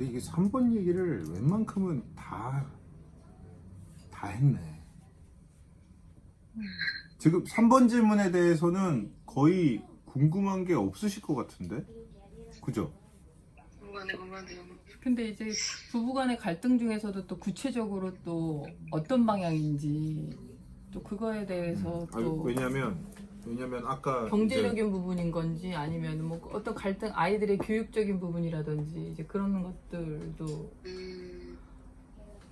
근데 이게 3번 얘기를 웬만큼은 다 했네. 지금 3번 질문에 대해서는 거의 궁금한 게 없으실 것 같은데? 그죠? 궁금하네요. 근데 이제 부부간의 갈등 중에서도 또 구체적으로 또 어떤 방향인지 또 그거에 대해서 또 왜냐면 아까 경제적인 부분인 건지 아니면 뭐 어떤 갈등 아이들의 교육적인 부분이라든지 이제 그런 것들도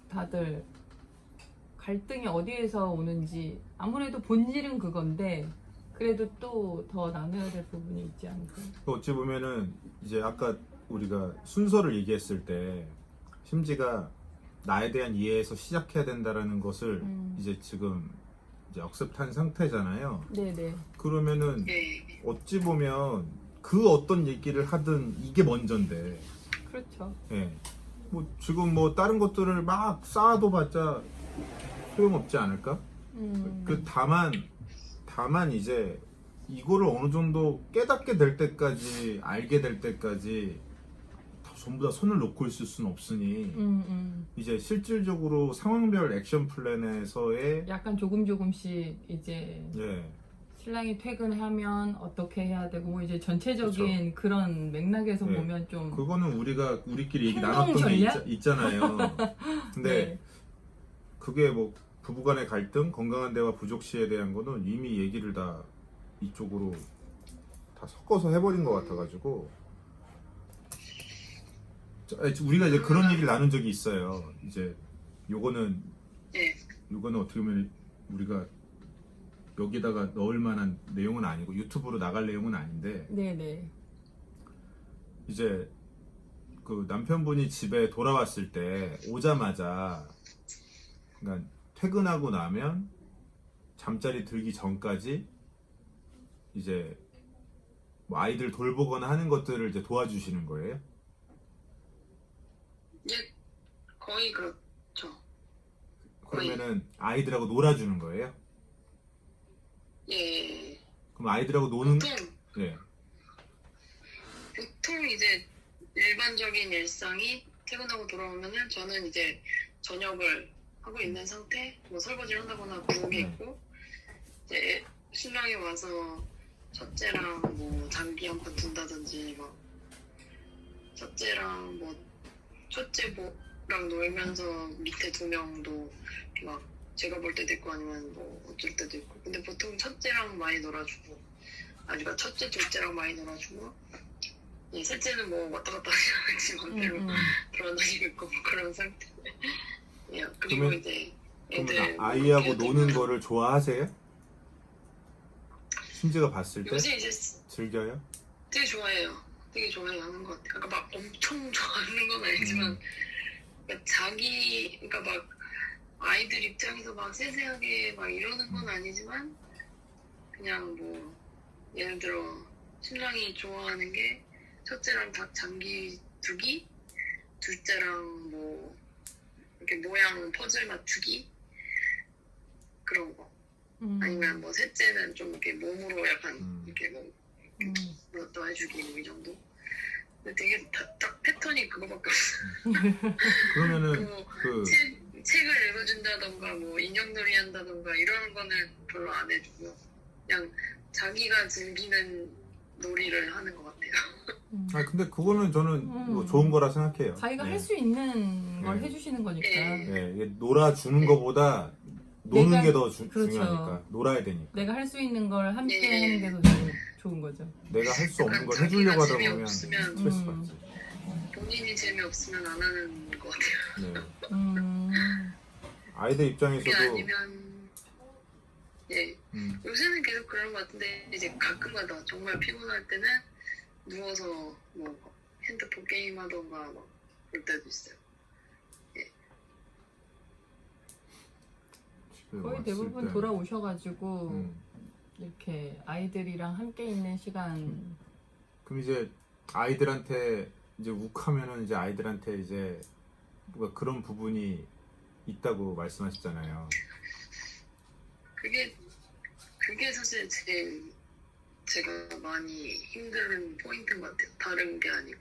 다들 갈등이 어디에서 오는지 아무래도 본질은 그건데 그래도 또 더 나눠야 될 부분이 있지 않을까. 어찌 보면은 이제 아까 우리가 순서를 얘기했을 때 심지가 나에 대한 이해에서 시작해야 된다라는 것을 이제 지금 이제 억셉트한 상태잖아요. 네네. 그러면은 네. 어찌 보면 그 어떤 얘기를 하든 이게 먼저인데, 그렇죠. 예. 뭐 지금 뭐 다른 것들을 막 쌓아도 봤자 소용없지 않을까? 그 다만 이제 이거를 어느 정도 깨닫게 될 때까지 알게 될 때까지 다 전부 다 손을 놓고 있을 수는 없으니 이제 실질적으로 상황별 액션 플랜에서의 약간 조금씩 이제 예. 신랑이 퇴근하면 어떻게 해야 되고 뭐 이제 전체적인 그런 맥락에서 네. 보면 좀 그거는 우리끼리 얘기 행동 나눴던 게 전략? 있잖아요. 근데 네. 그게 뭐 부부간의 갈등, 건강한 대화 부족 시에 대한 거는 이미 얘기를 다 이쪽으로 다 섞어서 해버린 것 같아가지고 우리가 이제 그런 얘기를 나눈 적이 있어요. 이제 요거는 네. 어떻게 보면 우리가 여기다가 넣을 만한 내용은 아니고 유튜브로 나갈 내용은 아닌데 네네. 이제 그 남편분이 집에 돌아왔을 때 오자마자 그러니까 퇴근하고 나면 잠자리 들기 전까지 이제 뭐 아이들 돌보거나 하는 것들을 이제 도와주시는 거예요? 예, 거의 그렇죠. 그러면은 아이들하고 놀아주는 거예요? 예. 그럼 아이들하고 노는 예. 보통 이제 일반적인 일상이 퇴근하고 돌아오면은 저는 이제 저녁을 하고 있는 상태, 뭐 설거지를 한다거나 부엌에 있고 이제 신랑이 와서 첫째랑 뭐 장기 한 판 둔다든지 막 첫째랑 뭐 첫째랑 놀면서 밑에 두 명도 막 제가 볼 때도 있고 아니면 뭐 어쩔 때도 있고 근데 보통 첫째랑 많이 놀아주고 아니면 첫째 둘째랑 많이 놀아주고 셋째는 뭐 왔다 갔다 하지 맘대로 돌아다니고 있고 뭐 그런 상태. 예, 그리고 그러면- 이제 그러면 애들 아이하고 뭐 노는 거를 좋아하세요? 심지가 봤을 때 요새 이제 즐겨요? 되게 좋아해요. 되게 좋아하는 것 같아요. 그러니까 막 엄청 좋아하는 건 아니지만 그러니까 그러니까 막 아이들 입장에서 막 세세하게 막 이러는 건 아니지만 그냥 뭐 예를 들어 신랑이 좋아하는 게 첫째랑 닭 장기 두기, 둘째랑 뭐 이렇게 모양 퍼즐 맞추기 그런 거. 아니면 뭐 셋째는 좀 이렇게 몸으로 약간 이렇게 뭐 물었다 해주기 뭐 이 정도. 근데 되게 딱 패턴이 그거밖에 없어. 그러면은 뭐 책을 읽어준다던가 뭐 인형놀이 한다던가 이러는 거는 별로 안 해주고요. 그냥 자기가 즐기는 놀이를 하는 것 같아요. 아 근데 그거는 저는 뭐 좋은 거라 생각해요. 자기가 네. 할 수 있는 걸 네. 해주시는 거니까. 네, 이게 놀아주는 거보다 노는 내가- 게 더 그렇죠. 중요하니까 놀아야 되니까. 내가 할 수 있는 걸 함께 네. 하는 게 더 좋은 거죠. 내가 할 수 없는 걸 자기가 해주려고 하다 보면 재미없으면 스트레스 받지. 본인이 재미없으면 안 하는 것 같아요. 네. 아이들 그게 입장에서도 아니면 예 요새는 계속 그런 것 같은데 이제 가끔가다 정말 피곤할 때는 누워서 뭐 핸드폰 게임하던가 막 그럴 때도 있어요. 집에 거의 왔을 대부분 때, 돌아오셔가지고 이렇게 아이들이랑 함께 있는 시간. 그럼 이제 아이들한테 이제 욱하면은 이제 아이들한테 이제 뭔가 그런 부분이 있다고 말씀하셨잖아요. 그게 사실 제가 많이 힘든 포인트인 것 같아요. 다른 게 아니고.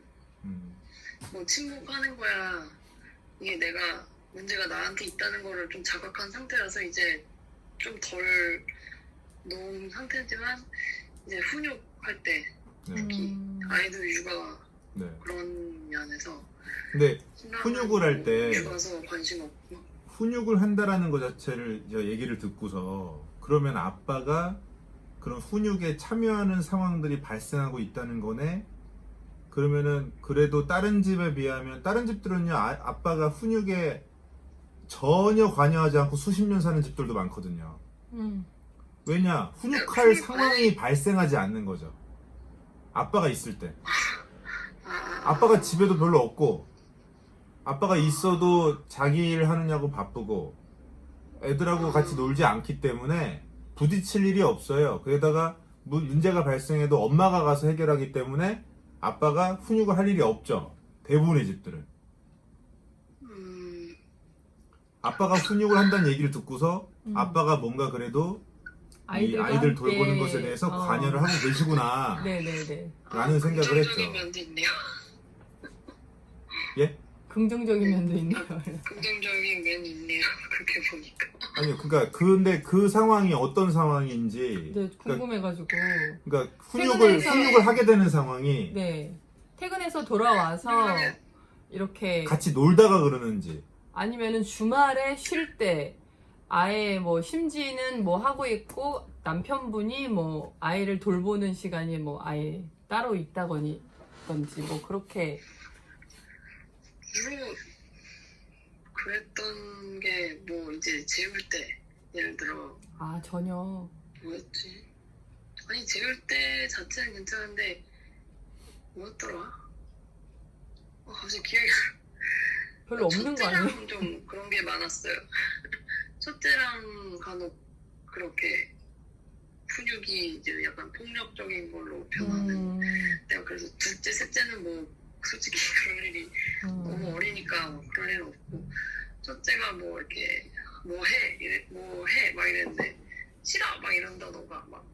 뭐 침묵하는 거야. 이게 내가 문제가 나한테 있다는 거를 좀 자각한 상태라서 이제 좀 덜 놓은 상태지만 이제 훈육할 때 네. 특히 아이들 육아 네. 그런 면에서 근데 신랑은 훈육을 할 때 육아서 관심 없고 훈육을 한다라는 것 자체를 제가 얘기를 듣고서 그러면 아빠가 그런 훈육에 참여하는 상황들이 발생하고 있다는 거네. 그러면은 그래도 다른 집에 비하면 다른 집들은요 아빠가 훈육에 전혀 관여하지 않고 수십 년 사는 집들도 많거든요. 왜냐 훈육할 상황이 발생하지 않는 거죠. 아빠가 있을 때 아빠가 집에도 별로 없고 아빠가 있어도 자기 일 하느냐고 바쁘고 애들하고 같이 놀지 않기 때문에 부딪힐 일이 없어요. 게다가 문제가 발생해도 엄마가 가서 해결하기 때문에 아빠가 훈육을 할 일이 없죠. 대부분의 집들은. 아빠가 훈육을 한다는 얘기를 듣고서 아빠가 뭔가 그래도 이 아이들과 아이들 함께, 돌보는 것에 대해서 관여를 하고 계시구나 네네네. 라는 생각을 했죠. 긍정적인 면도 있네요. 예? 긍정적인 면도 있네요. 긍정적인 면이 있네요. 그렇게 보니까. 아니요. 그러니까 근데 그 상황이 어떤 상황인지 네, 궁금해가지고. 그러니까 훈육을 하게 되는 상황이 네. 퇴근해서 돌아와서 이렇게 같이 놀다가 그러는지 아니면은 주말에 쉴 때 아예 뭐 심지는 뭐 하고 있고 남편분이 뭐 아이를 돌보는 시간이 뭐 아예 따로 있다거니 건지 뭐 그렇게 주로 그랬던 게 뭐 이제 재울 때 예를 들어 아 전혀 뭐였지? 아니 재울 때 자체는 괜찮은데 뭐였더라? 갑자기 기억이 별로 없는 거 아니에요? 첫째랑 좀 그런 게 많았어요. 첫째랑 간혹 그렇게 훈육이 이제 약간 폭력적인 걸로 변하는. 내가 그래서 둘째, 셋째는 뭐 솔직히 그럴 일이 너무 어리니까 뭐 그럴 일은 없고 첫째가 뭐 이렇게 뭐 해 막 이랬는데 싫어 막 이런다던가 막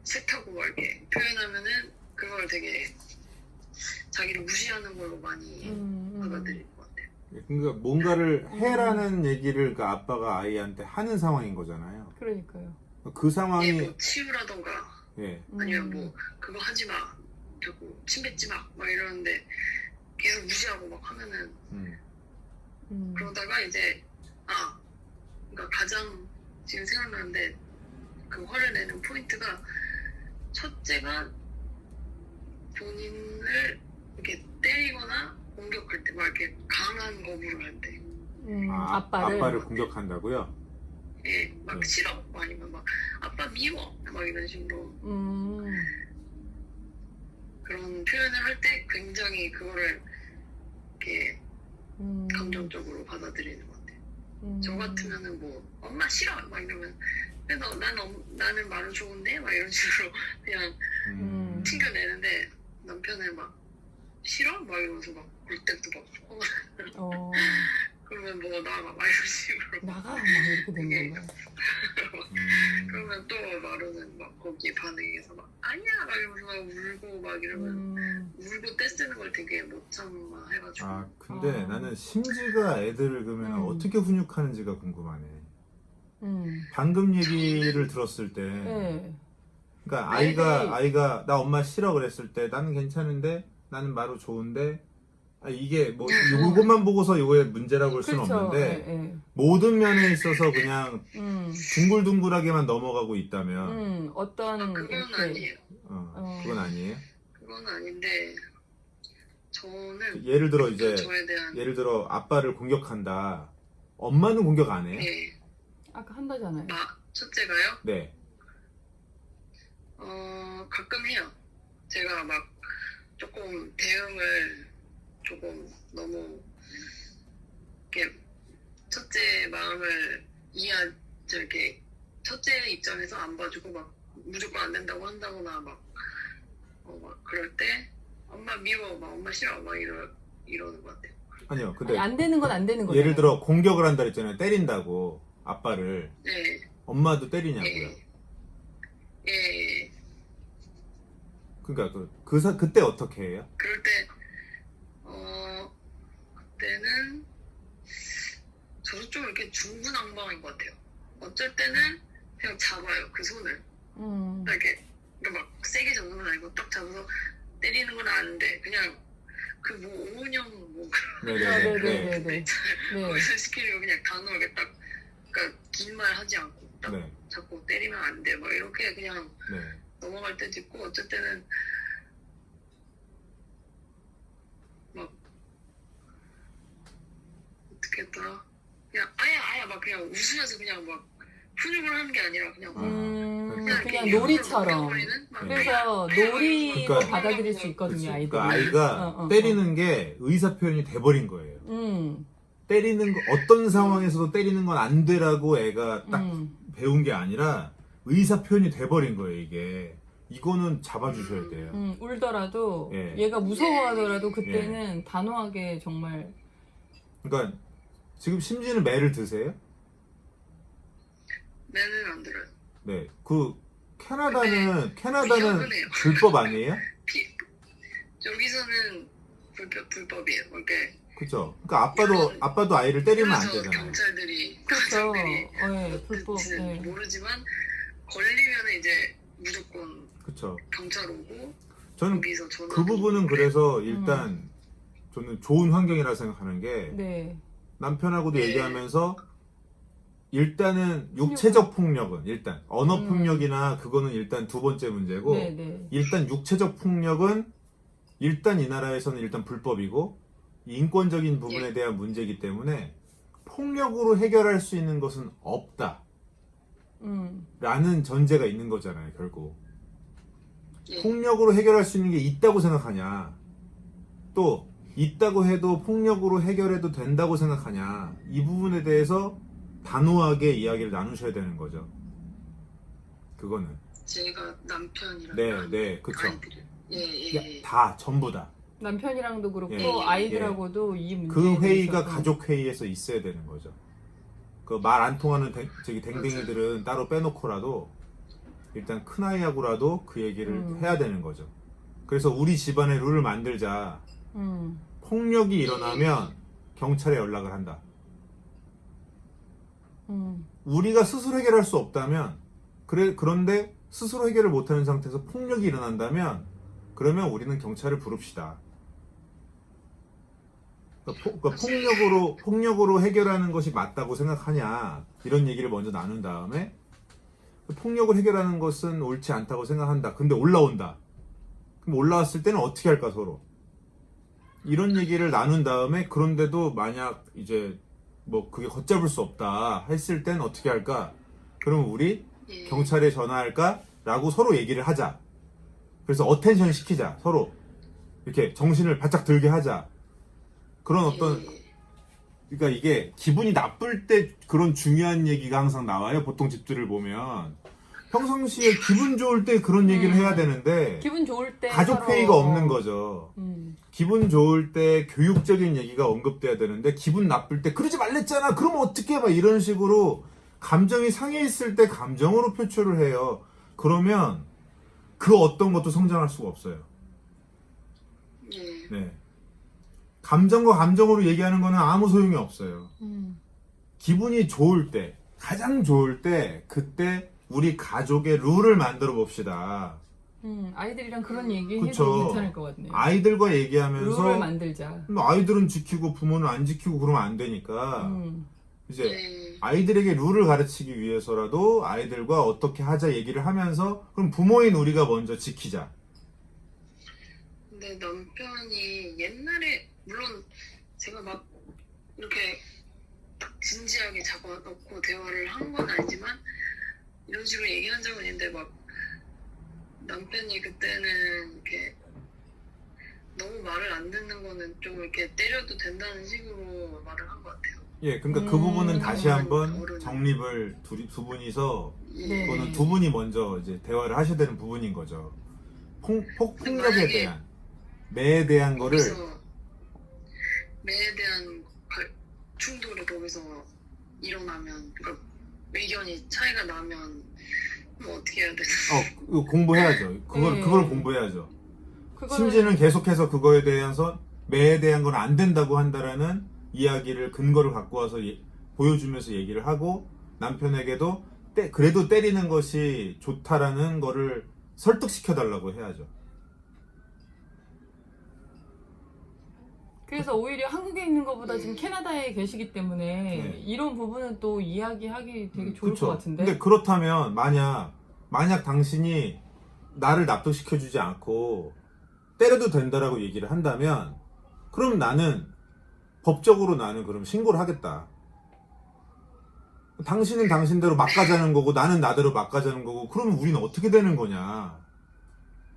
싫다고 막 이렇게 표현하면은 그걸 되게 자기를 무시하는 걸로 많이 받아들일 것 같아요. 그러니까 뭔가를 해라는 얘기를 그 아빠가 아이한테 하는 상황인 거잖아요. 그러니까요. 그 상황이 뭐 치우라던가 예. 아니면 뭐 그거 하지 마, 자꾸 침 뱉지 마, 막 이러는데 계속 무시하고 막 하면은 그러다가 이제 그러니까 가장 지금 생각나는데 그 화를 내는 포인트가 첫째가 본인을 이렇게 때리거나 공격할 때 막 이렇게 강한 거부를 할 때, 아빠를 공격한다고요? 예, 막 싫어, 뭐 아니면 막 아빠 미워, 막 이런 식으로 그런 표현을 할 때 굉장히 그거를 이렇게 감정적으로 받아들이는 것 같아요. 저 같으면은 뭐 엄마 싫어, 막 이러면 그래서 나는 말은 좋은데, 막 이런 식으로 그냥 튕겨내는데 남편은 막 싫어? 막 이러면서 막 굴때도 막 그러면 뭐 나가 막 이런 식으로 나가 막 이렇게 되는 건가요? 그러면 또 마루는 막 거기에 반응해서 막 아니야 막 이러면서 막 울고 막 이러면 울고 떼쓰는 걸 되게 못 참아 해가지고 근데 나는 심지가 애들을 그러면 어떻게 훈육하는지가 궁금하네. 방금 얘기를 들었을 때 네. 그러니까 아이가 나 엄마 싫어 그랬을 때 나는 괜찮은데 나는 마루 좋은데 이게 뭐 요것만 보고서 요거의 문제라고 볼 수는 그렇죠. 없는데 모든 면에 있어서 그냥 둥글둥글하게만 넘어가고 있다면 어떤 그건 이렇게 아니에요. 그건 아니에요? 그건 아닌데 저는 예를 들어 이제 저에 대한 예를 들어 아빠를 공격한다. 엄마는 공격 안 해요? 네. 아까 한다잖아요. 첫째가요? 네. 가끔 해요. 제가 막 조금 대응을 조금 너무 이렇게 첫째 마음을 이렇게 첫째 입장에서 안 봐주고 막 무조건 안 된다고 한다거나 막 그럴 때 엄마 미워, 막 엄마 싫어, 막 이러는 것 같아요. 아니요. 근데 안 되는 건 안 되는 거예요. 예를 들어 공격을 한다 그랬잖아요. 때린다고 아빠를. 네. 엄마도 때리냐고요. 예. 그러니까 그때 어떻게 해요? 그럴 때 이렇게 중구난방인 것 같아요. 어쩔 때는 그냥 잡아요, 그 손을. 이렇게 그러니까 막 세게 잡는 건 아니고 딱 잡아서 때리는 건 아닌데 그냥 그 뭐 오은영 뭐 네네네. 네. 거기서 시키려고 그냥 단호하게 딱 그러니까 긴 말 하지 않고 딱 네. 자꾸 때리면 안 돼. 막 이렇게 그냥 네. 넘어갈 때도 있고 어쩔 때는 막 어떻게 했더라? 그냥 아야 막 그냥 웃으면서 그냥 막 훈육을 하는 게 아니라 그냥 막 그냥 이렇게 놀이처럼. 웃겨버리는? 막 그래서 아야, 놀이로 그러니까- 받아들일 수 있거든요, 아이들이. 그러니까 아이가 때리는 게 의사 표현이 돼버린 거예요. 때리는 거, 어떤 상황에서도 때리는 건 안 되라고 애가 딱 배운 게 아니라 의사 표현이 돼버린 거예요, 이게. 이거는 잡아주셔야 돼요. 울더라도 예. 얘가 무서워하더라도 그때는 단호하게 정말 그러니까 지금 심지는 매를 드세요? 매는 안 들어요. 네. 그 캐나다는 위험하네요. 불법 아니에요? 여기서는 불법이에요. 이렇게 그죠? 그러니까 아빠도 아이를 때리면 안 그래서 되잖아요. 경찰들이 그렇죠. 불법. 그치는 모르지만 걸리면 이제 무조건 그쵸? 경찰 오고 저는 여기서 전화 그 부분은 그래서 일단 저는 좋은 환경이라 생각하는 게 네. 남편하고도 얘기하면서 일단은 육체적 폭력은 일단 언어 폭력이나 그거는 일단 두 번째 문제고 네. 일단 육체적 폭력은 일단 이 나라에서는 일단 불법이고 인권적인 부분에 대한 문제이기 때문에 폭력으로 해결할 수 있는 것은 없다 라는 전제가 있는 거잖아요, 결국. 폭력으로 해결할 수 있는 게 있다고 생각하냐, 또 있다고 해도 폭력으로 해결해도 된다고 생각하냐, 이 부분에 대해서 단호하게 이야기를 나누셔야 되는 거죠. 그거는. 제가 남편이랑 네, 그쵸. 아이들이 다, 전부 다. 남편이랑도 그렇고 예. 아이들하고도 이 문제에 그 회의가 대해서 가족 회의에서 있어야 되는 거죠. 그 말 안 통하는 댕댕이들은 따로 빼놓고라도 일단 큰 아이하고라도 그 얘기를 해야 되는 거죠. 그래서 우리 집안의 룰을 만들자. 폭력이 일어나면 경찰에 연락을 한다. 우리가 스스로 해결할 수 없다면, 그런데 스스로 해결을 못하는 상태에서 폭력이 일어난다면, 그러면 우리는 경찰을 부릅시다. 그러니까 폭력으로 해결하는 것이 맞다고 생각하냐, 이런 얘기를 먼저 나눈 다음에, 폭력을 해결하는 것은 옳지 않다고 생각한다. 근데 올라온다. 그럼 올라왔을 때는 어떻게 할까, 서로? 이런 얘기를 나눈 다음에, 그런데도 만약 이제 뭐 그게 걷잡을 수 없다 했을 땐 어떻게 할까? 그러면 우리 경찰에 전화할까? 라고 서로 얘기를 하자. 그래서 어텐션 시키자. 서로 이렇게 정신을 바짝 들게 하자. 그런 어떤, 그러니까 이게 기분이 나쁠 때 그런 중요한 얘기가 항상 나와요. 보통 집들을 보면 평상시에 기분 좋을 때 그런 얘기를 해야 되는데 기분 좋을 때 가족 서로 회의가 없는 거죠. 기분 좋을 때 교육적인 얘기가 언급돼야 되는데 기분 나쁠 때 그러지 말랬잖아. 그러면 어떻게 막 이런 식으로 감정이 상해 있을 때 감정으로 표출을 해요. 그러면 그 어떤 것도 성장할 수가 없어요. 네. 감정과 감정으로 얘기하는 거는 아무 소용이 없어요. 기분이 좋을 때, 가장 좋을 때, 그때 우리 가족의 룰을 만들어 봅시다. 아이들이랑 그런 얘기 그쵸. 해도 괜찮을 것 같네요. 아이들과 얘기하면서 룰을 만들자. 아이들은 지키고 부모는 안 지키고 그러면 안 되니까 이제 아이들에게 룰을 가르치기 위해서라도 아이들과 어떻게 하자 얘기를 하면서 그럼 부모인 우리가 먼저 지키자. 근데 남편이 옛날에 물론 제가 막 이렇게 딱 진지하게 잡아놓고 대화를 한 건 아니지만 이런 식으로 얘기한 적은 있는데 막 남편이 그때는 이렇게 너무 말을 안 듣는 거는 좀 이렇게 때려도 된다는 식으로 말을 한 것 같아요. 예, 그러니까 그 부분은 다시 한번 어른은. 정립을 두 분이서 네. 그거는 두 분이 먼저 이제 대화를 하셔야 되는 부분인 거죠. 폭력에 대한 매에 대한 거를 거기서 매에 대한 충돌이 거기서 일어나면 그러니까 의견이 차이가 나면 뭐 어떻게 해야 되나? 이거 공부해야죠. 그걸 공부해야죠. 심지어는 계속해서 그거에 대해서 매에 대한 건 안 된다고 한다라는 이야기를 근거를 갖고 와서 보여주면서 얘기를 하고 남편에게도 그래도 때리는 것이 좋다라는 거를 설득시켜달라고 해야죠. 그래서 오히려 한국에 있는 것보다 지금 캐나다에 계시기 때문에 네. 이런 부분은 또 이야기하기 되게 좋을 그쵸. 것 같은데. 근데 그렇다면 만약 당신이 나를 납득시켜주지 않고 때려도 된다라고 얘기를 한다면 그럼 법적으로 나는 그럼 신고를 하겠다. 당신은 당신대로 막 가자는 거고 나는 나대로 막 가자는 거고 그러면 우리는 어떻게 되는 거냐.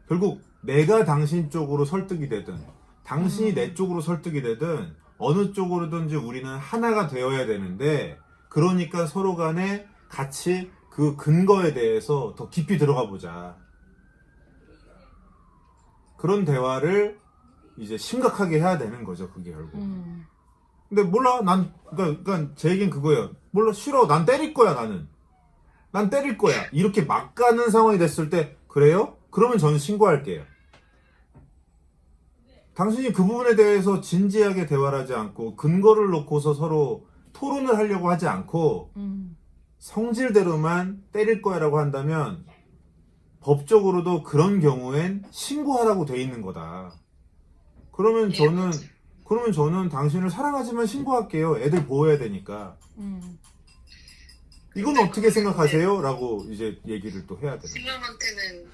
결국 내가 당신 쪽으로 설득이 되든 당신이 내 쪽으로 설득이 되든 어느 쪽으로든지 우리는 하나가 되어야 되는데 그러니까 서로 간에 같이 그 근거에 대해서 더 깊이 들어가 보자. 그런 대화를 이제 심각하게 해야 되는 거죠. 그게 결국. 근데 몰라. 그러니까 제 얘기는 그거예요. 몰라. 싫어. 난 때릴 거야. 난 때릴 거야. 이렇게 막 가는 상황이 됐을 때 그래요? 그러면 저는 신고할게요. 당신이 그 부분에 대해서 진지하게 대화를 하지 않고 근거를 놓고서 서로 토론을 하려고 하지 않고 성질대로만 때릴 거야 라고 한다면 법적으로도 그런 경우엔 신고하라고 돼 있는 거다. 그러면 저는 당신을 사랑하지만 신고할게요. 애들 보호해야 되니까. 이건 어떻게 생각하세요? 라고 이제 얘기를 또 해야 돼요. 신랑한테는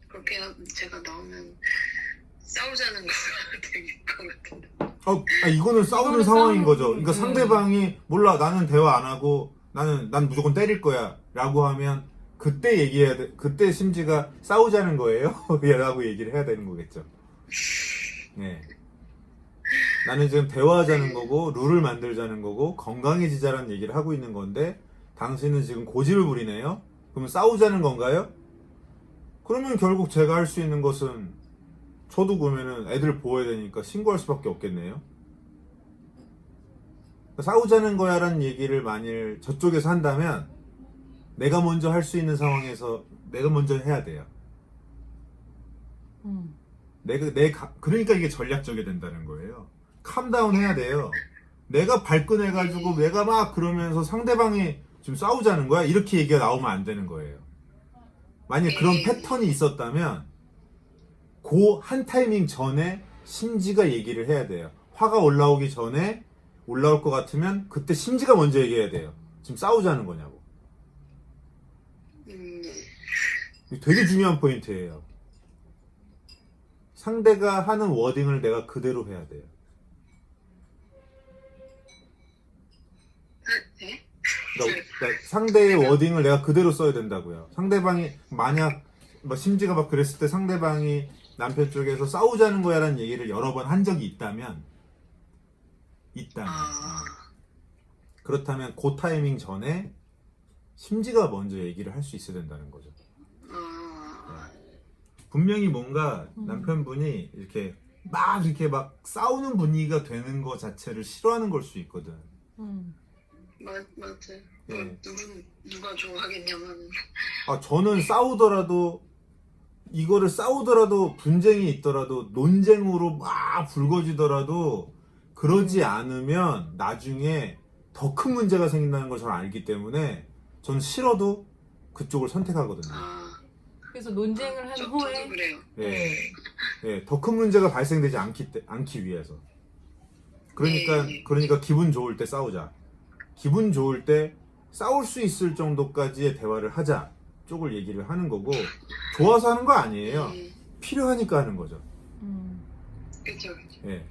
그렇게 제가 나오면 싸우자는 거가 되게 것 같은데. 이거는 싸우는 상황인 거죠. 그러니까 상대방이 몰라 나는 대화 안 하고 난 무조건 때릴 거야 라고 하면 그때 얘기해야 돼. 그때 심지가 싸우자는 거예요? 라고 얘기를 해야 되는 거겠죠. 네. 나는 지금 대화하자는 거고 룰을 만들자는 거고 건강해지자라는 얘기를 하고 있는 건데 당신은 지금 고집을 부리네요? 그럼 싸우자는 건가요? 그러면 결국 제가 할 수 있는 것은 저도 그러면은 애들 보호해야 되니까 신고할 수밖에 없겠네요. 싸우자는 거야 라는 얘기를 만일 저쪽에서 한다면 내가 먼저 할 수 있는 상황에서 내가 먼저 해야 돼요. 그러니까 이게 전략적이 된다는 거예요. 캄다운 해야 돼요. 내가 발끈해가지고 내가 막 그러면서 상대방이 지금 싸우자는 거야? 이렇게 얘기가 나오면 안 되는 거예요. 만약 그런 패턴이 있었다면 그 한 타이밍 전에 심지가 얘기를 해야 돼요. 화가 올라오기 전에 올라올 것 같으면 그때 심지가 먼저 얘기해야 돼요. 지금 싸우자는 거냐고. 되게 중요한 포인트예요. 상대가 하는 워딩을 내가 그대로 해야 돼요. 네? 그러니까 상대의 워딩을 내가 그대로 써야 된다고요. 상대방이 만약 심지가 막 그랬을 때 상대방이 남편 쪽에서 싸우자는 거야 라는 얘기를 여러 번 한 적이 있다면 그렇다면 그 타이밍 전에 심지가 먼저 얘기를 할 수 있어야 된다는 거죠. 분명히 뭔가 남편분이 이렇게 막 싸우는 분위기가 되는 거 자체를 싫어하는 걸 수 있거든. 맞아요. 네. 누가 좋아하겠냐면. 저는 이거를 싸우더라도 분쟁이 있더라도 논쟁으로 막 불거지더라도 그러지 않으면 나중에 더 큰 문제가 생긴다는 걸 저는 알기 때문에 저는 싫어도 그쪽을 선택하거든요. 그래서 논쟁을 한 후에 저도 그래요. 네, 더 큰 문제가 발생되지 않기 위해서. 그러니까 기분 좋을 때 싸우자. 기분 좋을 때 싸울 수 있을 정도까지의 대화를 하자 쪽을 얘기를 하는 거고 좋아서 하는 거 아니에요. 필요하니까 하는 거죠. 그렇죠. 예.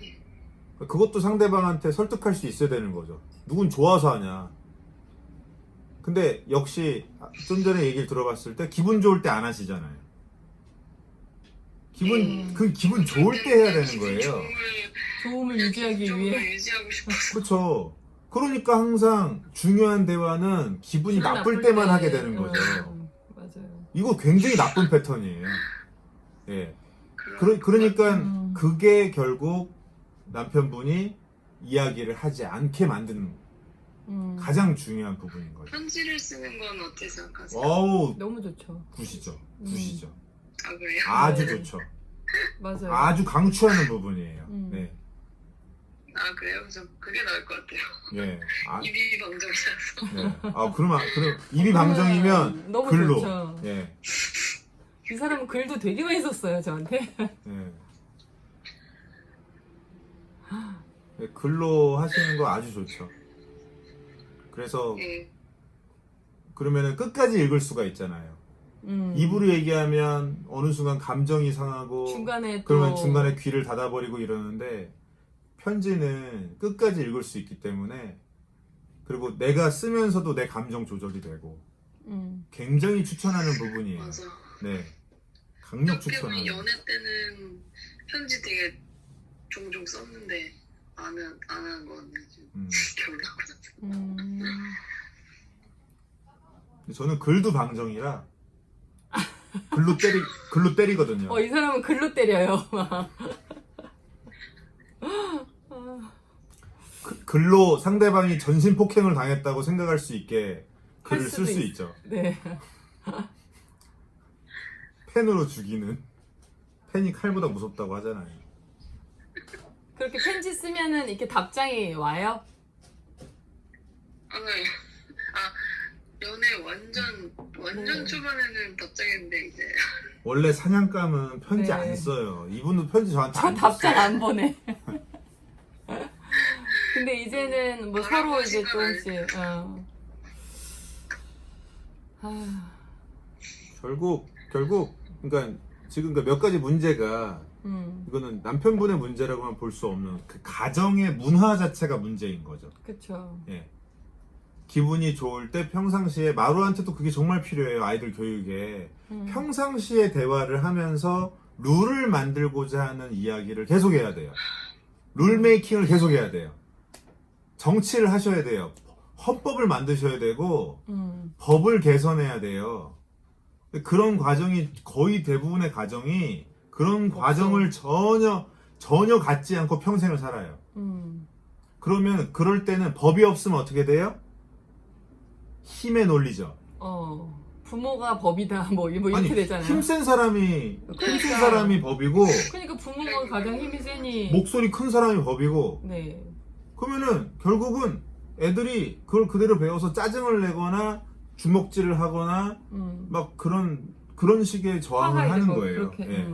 그것도 상대방한테 설득할 수 있어야 되는 거죠. 누군 좋아서 하냐. 근데 역시 좀 전에 얘기를 들어봤을 때 기분 좋을 때 안 하시잖아요. 기분 좋을 때 해야 되는 거예요. 좋음을 유지하기 위해. 유지하고 싶어서. 그렇죠. 그러니까 항상 중요한 대화는 기분이 나쁠 때만 하게 되는 거죠. 맞아요. 이거 굉장히 나쁜 패턴이에요. 예. 그러니까 그게 결국 남편분이 이야기를 하지 않게 만드는 가장 중요한 부분인 거죠. 편지를 쓰는 건 어떻게 생각하세요? 어우, 너무 좋죠. 굿이죠. 그래요? 아주 좋죠. 맞아요. 아주 강추하는 부분이에요. 네. 아 그래요? 그래서 그게 나을 것 같아요. 예. 아, 입이 방정이라서. 예. 그럼 입이 방정이면 너무 글로. 좋죠. 예. 이 사람은 글도 되게 많이 썼어요 저한테. 예. 예, 글로 하시는 거 아주 좋죠. 그래서 예. 그러면은 끝까지 읽을 수가 있잖아요. 입으로 얘기하면 어느 순간 감정이 상하고 중간에 또 그러면 중간에 귀를 닫아버리고 이러는데 편지는 끝까지 읽을 수 있기 때문에 그리고 내가 쓰면서도 내 감정 조절이 되고 굉장히 추천하는 부분이에요. 맞아. 네, 강력 어떻게 보면 추천하는. 연애 때는 편지 되게 종종 썼는데 안 하는 거 같네 지금. 결혼하고 나서. 저는 글도 방정이라 글로 때리거든요. 이 사람은 글로 때려요. 글로 상대방이 전신 폭행을 당했다고 생각할 수 있게 할 글을 쓸 수도 수 있- 있죠. 네. 펜으로 죽이는. 펜이 칼보다 무섭다고 하잖아요. 그렇게 편지 쓰면은 이렇게 답장이 와요? 아, 네. 연애 완전 초반에는 답장했는데 이제 원래 사냥감은 편지 네. 안 써요. 이분도 편지 저한테 저 안 답장 줬어요. 안 보내. 근데 이제는 뭐 서로 이제 조금씩 결국 그러니까 지금 몇 가지 문제가 이거는 남편분의 문제라고만 볼 수 없는 그 가정의 문화 자체가 문제인 거죠. 그쵸. 예. 기분이 좋을 때 평상시에 마루한테도 그게 정말 필요해요. 아이들 교육에. 평상시에 대화를 하면서 룰을 만들고자 하는 이야기를 계속해야 돼요. 룰 메이킹을 계속해야 돼요. 정치를 하셔야 돼요. 헌법을 만드셔야 되고 법을 개선해야 돼요. 그런 과정이 거의 대부분의 가정이 그런 과정을 전혀 갖지 않고 평생을 살아요. 그러면 그럴 때는 법이 없으면 어떻게 돼요? 힘의 논리죠. 부모가 법이다 뭐 이렇게 아니, 되잖아요. 힘센 사람이 그러니까. 법이고 그러니까 부모가 가장 힘이 세니. 목소리 큰 사람이 법이고 네. 그러면은 결국은 애들이 그걸 그대로 배워서 짜증을 내거나 주먹질을 하거나 막 그런 식의 저항을 화가 하는 이제 뭐 거예요. 그렇게, 예.